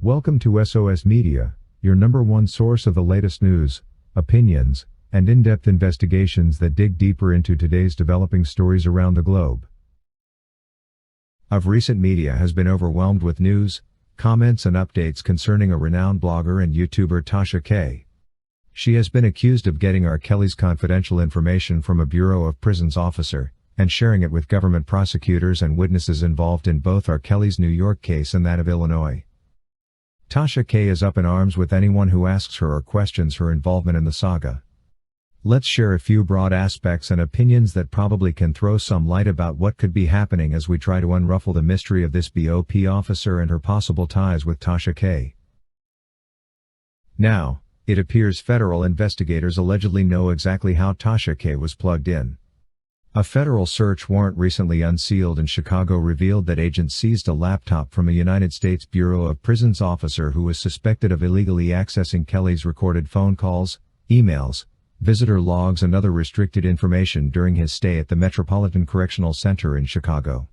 Welcome to SOS Media, your number one source of the latest news, opinions, and in-depth investigations that dig deeper into today's developing stories around the globe. Of recent media has been overwhelmed with news, comments and updates concerning a renowned blogger and YouTuber Tasha K. She has been accused of getting R. Kelly's confidential information from a Bureau of Prisons officer, and sharing it with government prosecutors and witnesses involved in both R. Kelly's New York case and that of Illinois. Tasha K is up in arms with anyone who asks her or questions her involvement in the saga. Let's share a few broad aspects and opinions that probably can throw some light about what could be happening as we try to unruffle the mystery of this BOP officer and her possible ties with Tasha K. Now, it appears federal investigators allegedly know exactly how Tasha K was plugged in. A federal search warrant recently unsealed in Chicago revealed that agents seized a laptop from a United States Bureau of Prisons officer who was suspected of illegally accessing Kelly's recorded phone calls, emails, visitor logs and other restricted information during his stay at the Metropolitan Correctional Center in Chicago.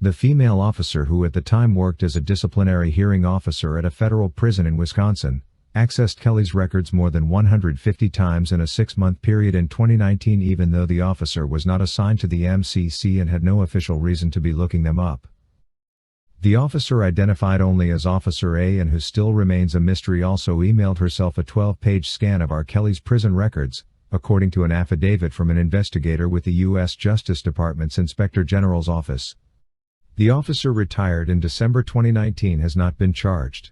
The female officer, who at the time worked as a disciplinary hearing officer at a federal prison in Wisconsin, accessed Kelly's records more than 150 times in a 6-month period in 2019, even though the officer was not assigned to the MCC and had no official reason to be looking them up. The officer, identified only as Officer A and who still remains a mystery, also emailed herself a 12-page scan of R. Kelly's prison records, according to an affidavit from an investigator with the U.S. Justice Department's Inspector General's office. The officer, retired in December 2019, has not been charged.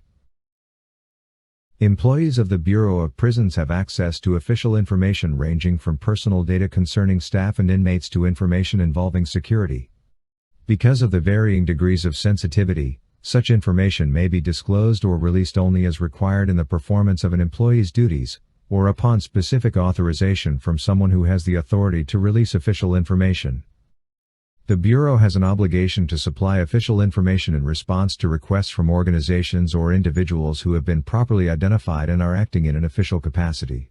Employees of the Bureau of Prisons have access to official information ranging from personal data concerning staff and inmates to information involving security. Because of the varying degrees of sensitivity, such information may be disclosed or released only as required in the performance of an employee's duties, or upon specific authorization from someone who has the authority to release official information. The Bureau has an obligation to supply official information in response to requests from organizations or individuals who have been properly identified and are acting in an official capacity.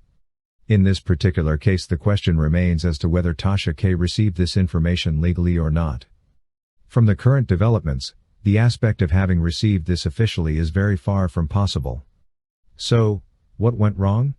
In this particular case, the question remains as to whether Tasha K received this information legally or not. From the current developments, the aspect of having received this officially is very far from possible. So, what went wrong?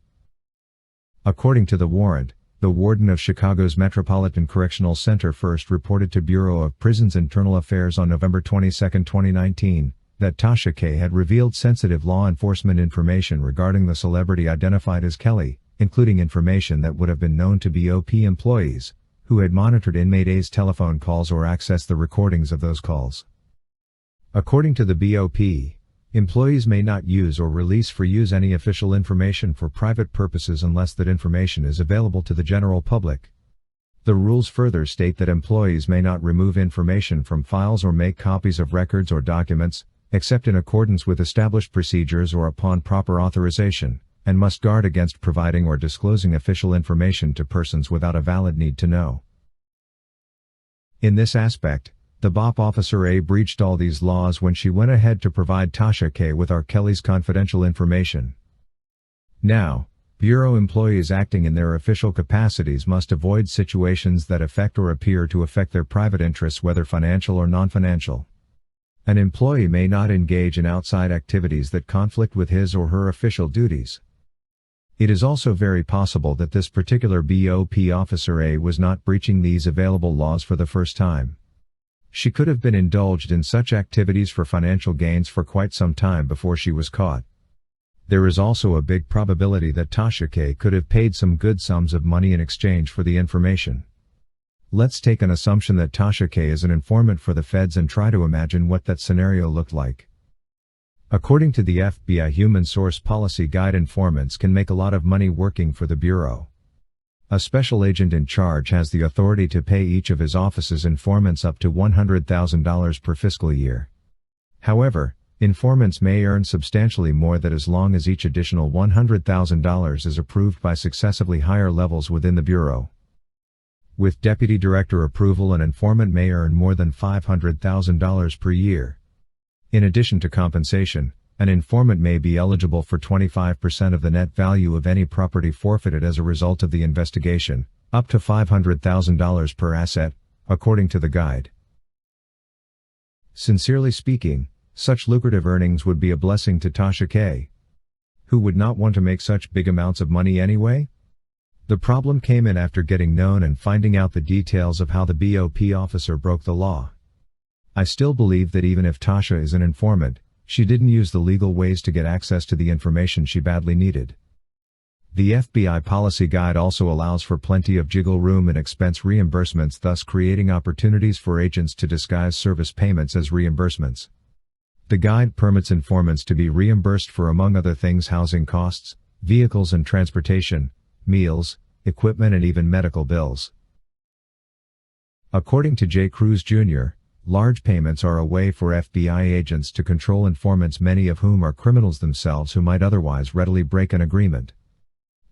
According to the warrant, the warden of Chicago's Metropolitan Correctional Center first reported to Bureau of Prisons Internal Affairs on November 22, 2019, that Tasha K had revealed sensitive law enforcement information regarding the celebrity identified as Kelly, including information that would have been known to BOP employees, who had monitored inmate A's telephone calls or accessed the recordings of those calls. According to the BOP, employees may not use or release for use any official information for private purposes unless that information is available to the general public. The rules further state that employees may not remove information from files or make copies of records or documents, except in accordance with established procedures or upon proper authorization, and must guard against providing or disclosing official information to persons without a valid need to know. In this aspect, the BOP Officer A breached all these laws when she went ahead to provide Tasha K with R. Kelly's confidential information. Now, Bureau employees acting in their official capacities must avoid situations that affect or appear to affect their private interests, whether financial or non-financial. An employee may not engage in outside activities that conflict with his or her official duties. It is also very possible that this particular BOP Officer A was not breaching these available laws for the first time. She could have been indulged in such activities for financial gains for quite some time before she was caught. There is also a big probability that Tasha K could have paid some good sums of money in exchange for the information. Let's take an assumption that Tasha K is an informant for the feds and try to imagine what that scenario looked like. According to the FBI Human Source Policy Guide, informants can make a lot of money working for the Bureau. A special agent in charge has the authority to pay each of his office's informants up to $100,000 per fiscal year. However, informants may earn substantially more than as long as each additional $100,000 is approved by successively higher levels within the Bureau. With Deputy Director approval, an informant may earn more than $500,000 per year. In addition to compensation, an informant may be eligible for 25% of the net value of any property forfeited as a result of the investigation, up to $500,000 per asset, according to the guide. Sincerely speaking, Such lucrative earnings would be a blessing to Tasha K. Who would not want to make such big amounts of money anyway? The problem came in after getting known and finding out the details of how the BOP officer broke the law. I still believe that even if Tasha is an informant, she didn't use the legal ways to get access to the information she badly needed. The FBI policy guide also allows for plenty of jiggle room and expense reimbursements, thus creating opportunities for agents to disguise service payments as reimbursements. The guide permits informants to be reimbursed for, among other things, housing costs, vehicles and transportation, meals, equipment and even medical bills. According to J. Cruz Jr., large payments are a way for FBI agents to control informants, many of whom are criminals themselves who might otherwise readily break an agreement.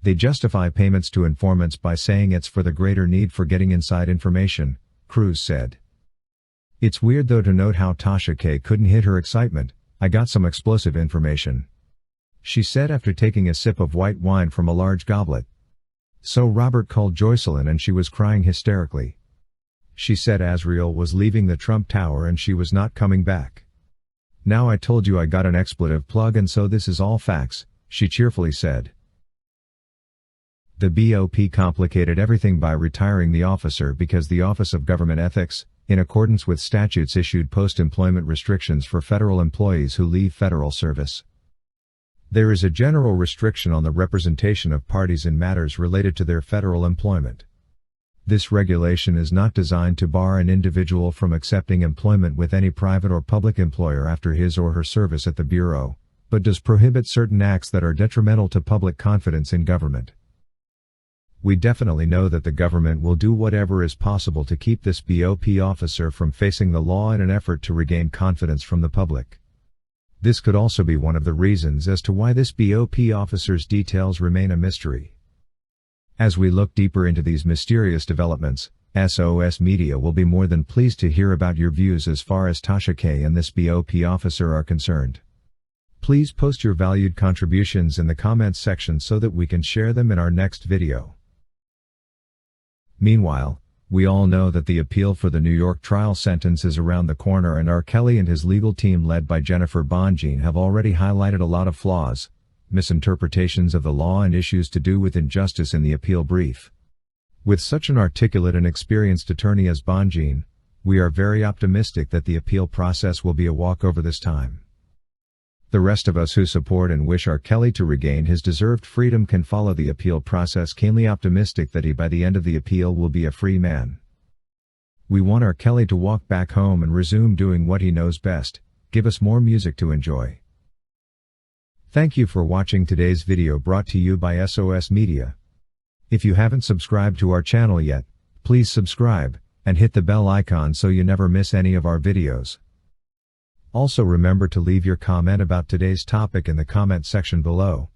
They justify payments to informants by saying it's for the greater need for getting inside information, Cruz said. It's weird though to note how Tasha K. couldn't hid her excitement. "I got some explosive information," she said after taking a sip of white wine from a large goblet. So Robert called Joycelyn and she was crying hysterically. She said Azriel was leaving the Trump Tower and she was not coming back. "Now I told you I got an expletive plug and so this is all facts," she cheerfully said. The BOP complicated everything by retiring the officer because the Office of Government Ethics, in accordance with statutes, issued post-employment restrictions for federal employees who leave federal service. There is a general restriction on the representation of parties in matters related to their federal employment. This regulation is not designed to bar an individual from accepting employment with any private or public employer after his or her service at the Bureau, but does prohibit certain acts that are detrimental to public confidence in government. We definitely know that the government will do whatever is possible to keep this BOP officer from facing the law in an effort to regain confidence from the public. This could also be one of the reasons as to why this BOP officer's details remain a mystery. As we look deeper into these mysterious developments, SOS Media will be more than pleased to hear about your views as far as Tasha K. and this BOP officer are concerned. Please post your valued contributions in the comments section so that we can share them in our next video. Meanwhile, we all know that the appeal for the New York trial sentence is around the corner, and R. Kelly and his legal team led by Jennifer Bonjean have already highlighted a lot of flaws, misinterpretations of the law and issues to do with injustice in the appeal brief. With such an articulate and experienced attorney as Bonjean, we are very optimistic that the appeal process will be a walkover this time. The rest of us who support and wish R. Kelly to regain his deserved freedom can follow the appeal process keenly optimistic that he by the end of the appeal will be a free man. We want R. Kelly to walk back home and resume doing what he knows best, give us more music to enjoy. Thank you for watching today's video brought to you by SOS Media. If you haven't subscribed to our channel yet, please subscribe, and hit the bell icon so you never miss any of our videos. Also remember to leave your comment about today's topic in the comment section below.